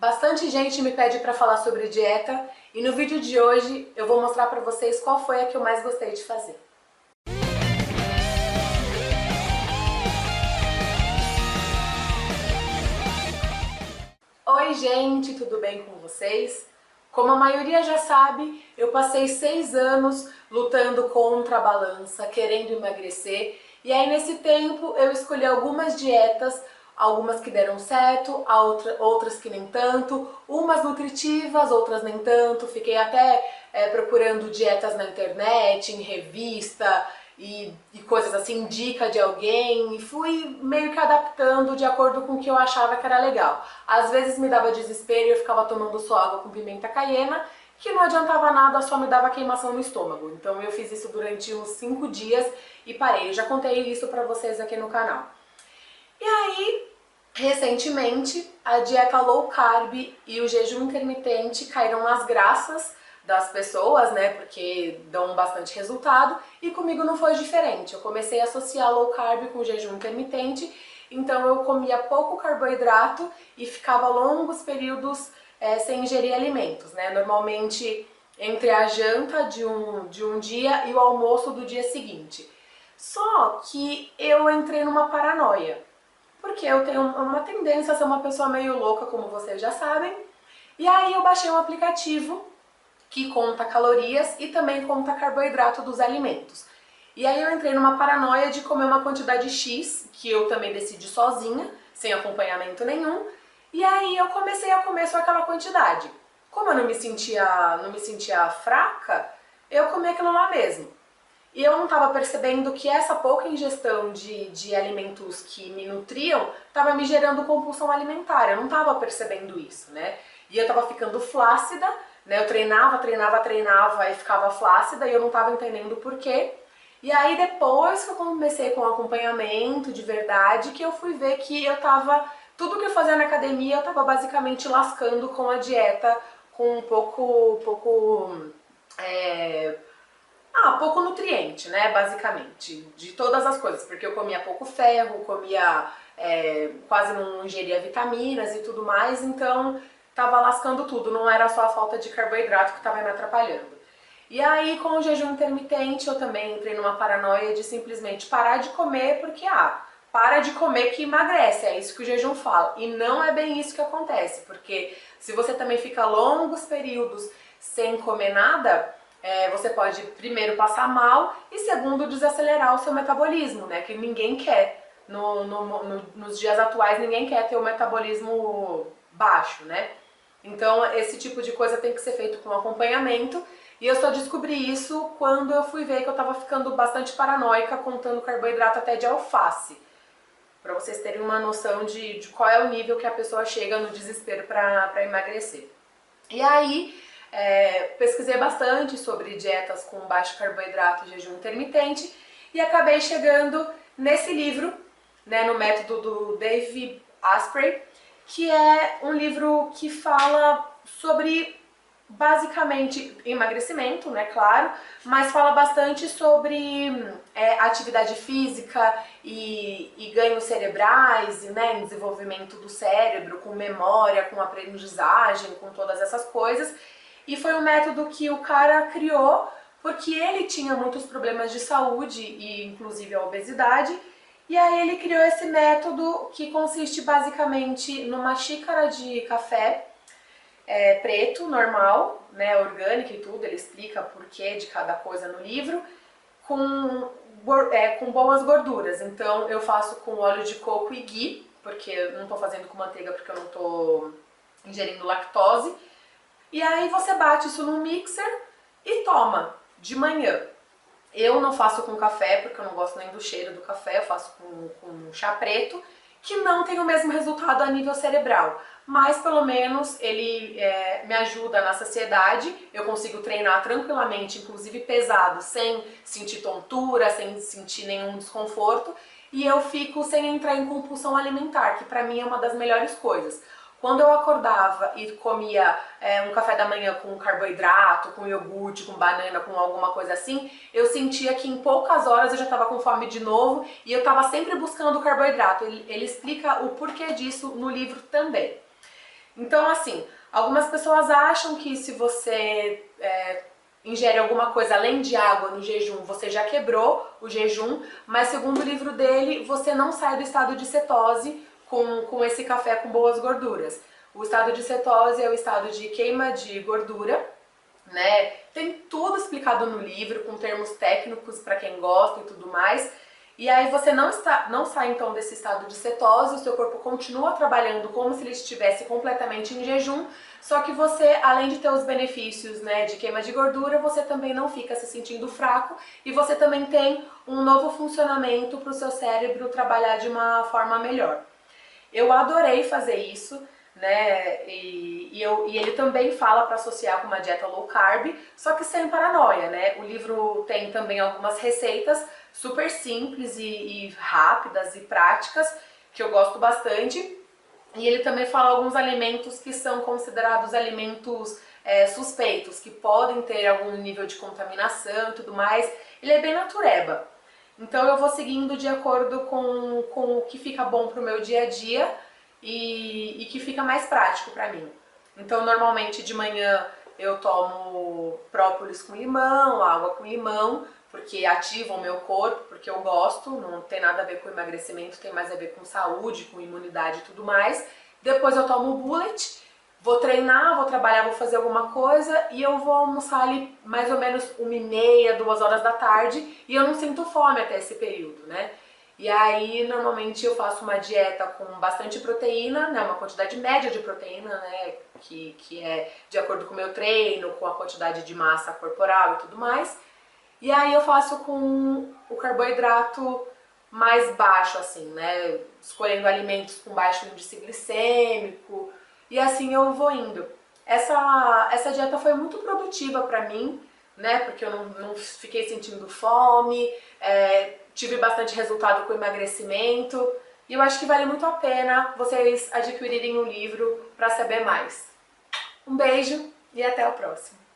Bastante gente me pede para falar sobre dieta e no vídeo de hoje eu vou mostrar para vocês qual foi a que eu mais gostei de fazer. Oi gente, tudo bem com vocês? Como a maioria já sabe, eu passei 6 anos lutando contra a balança, querendo emagrecer, e aí nesse tempo eu escolhi algumas dietas, algumas que deram certo, outras que nem tanto, umas nutritivas, outras nem tanto. Fiquei até procurando dietas na internet, em revista e coisas assim, dica de alguém, e fui meio que adaptando de acordo com o que eu achava que era legal. Às vezes me dava desespero e eu ficava tomando só água com pimenta caiena, que não adiantava nada, só me dava queimação no estômago. Então eu fiz isso durante uns 5 dias e parei. Eu já contei isso pra vocês aqui no canal. E aí, recentemente, a dieta low carb e o jejum intermitente caíram nas graças das pessoas, né, porque dão bastante resultado, e comigo não foi diferente. Eu comecei a associar low carb com jejum intermitente, então eu comia pouco carboidrato e ficava longos períodos sem ingerir alimentos, né, normalmente entre a janta de um dia e o almoço do dia seguinte. Só que eu entrei numa paranoia, porque eu tenho uma tendência a ser uma pessoa meio louca, como vocês já sabem, e aí eu baixei um aplicativo que conta calorias e também conta carboidrato dos alimentos. E aí eu entrei numa paranoia de comer uma quantidade X, que eu também decidi sozinha, sem acompanhamento nenhum, e aí eu comecei a comer só aquela quantidade. Como eu não me sentia fraca, eu comi aquilo lá mesmo. E eu não estava percebendo que essa pouca ingestão de alimentos que me nutriam estava me gerando compulsão alimentar. Eu não estava percebendo isso, né? E eu estava ficando flácida, né? Eu treinava e ficava flácida e eu não estava entendendo o porquê. E aí depois que eu comecei com o acompanhamento de verdade, que eu fui ver que eu estava... Tudo que eu fazia na academia eu estava basicamente lascando com a dieta, com pouco nutriente, né, basicamente, de todas as coisas, porque eu comia pouco ferro, quase não ingeria vitaminas e tudo mais, então tava lascando tudo, não era só a falta de carboidrato que tava me atrapalhando. E aí, com o jejum intermitente, eu também entrei numa paranoia de simplesmente parar de comer, porque, para de comer que emagrece, é isso que o jejum fala. E não é bem isso que acontece, porque se você também fica longos períodos sem comer nada, você pode, primeiro, passar mal e, segundo, desacelerar o seu metabolismo, né? Que ninguém quer. Nos dias atuais, ninguém quer ter o metabolismo baixo, né? Então, esse tipo de coisa tem que ser feito com acompanhamento. E eu só descobri isso quando eu fui ver que eu tava ficando bastante paranoica, contando carboidrato até de alface. Pra vocês terem uma noção de qual é o nível que a pessoa chega no desespero pra emagrecer. E aí, pesquisei bastante sobre dietas com baixo carboidrato e jejum intermitente e acabei chegando nesse livro, né, no método do Dave Asprey, que é um livro que fala sobre basicamente emagrecimento, né, claro, mas fala bastante sobre atividade física e ganhos cerebrais, né, desenvolvimento do cérebro, com memória, com aprendizagem, com todas essas coisas. E foi um método que o cara criou porque ele tinha muitos problemas de saúde e inclusive a obesidade. E aí ele criou esse método que consiste basicamente numa xícara de café preto, normal, né, orgânico e tudo, ele explica porquê de cada coisa no livro, com boas gorduras. Então eu faço com óleo de coco e ghee, porque eu não estou fazendo com manteiga porque eu não estou ingerindo lactose. E aí você bate isso num mixer e toma de manhã. Eu não faço com café, porque eu não gosto nem do cheiro do café, eu faço com chá preto, que não tem o mesmo resultado a nível cerebral. Mas pelo menos ele me ajuda na saciedade, eu consigo treinar tranquilamente, inclusive pesado, sem sentir tontura, sem sentir nenhum desconforto, e eu fico sem entrar em compulsão alimentar, que pra mim é uma das melhores coisas. Quando eu acordava e comia um café da manhã com carboidrato, com iogurte, com banana, com alguma coisa assim, eu sentia que em poucas horas eu já estava com fome de novo e eu estava sempre buscando carboidrato. Ele explica o porquê disso no livro também. Então, assim, algumas pessoas acham que se você ingere alguma coisa além de água no jejum, você já quebrou o jejum, mas segundo o livro dele, você não sai do estado de cetose com esse café com boas gorduras. O estado de cetose é o estado de queima de gordura, né? Tem tudo explicado no livro, com termos técnicos para quem gosta e tudo mais. E aí você não sai então desse estado de cetose, o seu corpo continua trabalhando como se ele estivesse completamente em jejum, só que você, além de ter os benefícios, né, de queima de gordura, você também não fica se sentindo fraco e você também tem um novo funcionamento para o seu cérebro trabalhar de uma forma melhor. Eu adorei fazer isso, né? E ele também fala para associar com uma dieta low carb, só que sem paranoia, né? O livro tem também algumas receitas super simples e rápidas e práticas que eu gosto bastante. E ele também fala alguns alimentos que são considerados alimentos suspeitos, que podem ter algum nível de contaminação e tudo mais. Ele é bem natureba. Então eu vou seguindo de acordo com o que fica bom pro meu dia a dia e que fica mais prático pra mim. Então normalmente de manhã eu tomo própolis com limão, água com limão, porque ativa o meu corpo, porque eu gosto, não tem nada a ver com emagrecimento, tem mais a ver com saúde, com imunidade e tudo mais. Depois eu tomo o bullet, vou treinar, vou trabalhar, vou fazer alguma coisa e eu vou almoçar ali mais ou menos 1h30, 2 horas da tarde e eu não sinto fome até esse período, né? E aí normalmente eu faço uma dieta com bastante proteína, né? Uma quantidade média de proteína, né? Que é de acordo com o meu treino, com a quantidade de massa corporal e tudo mais. E aí eu faço com o carboidrato mais baixo, assim, né? Escolhendo alimentos com baixo índice glicêmico, e assim eu vou indo. Essa dieta foi muito produtiva pra mim, né? Porque eu não fiquei sentindo fome, tive bastante resultado com o emagrecimento. E eu acho que vale muito a pena vocês adquirirem o livro para saber mais. Um beijo e até o próximo.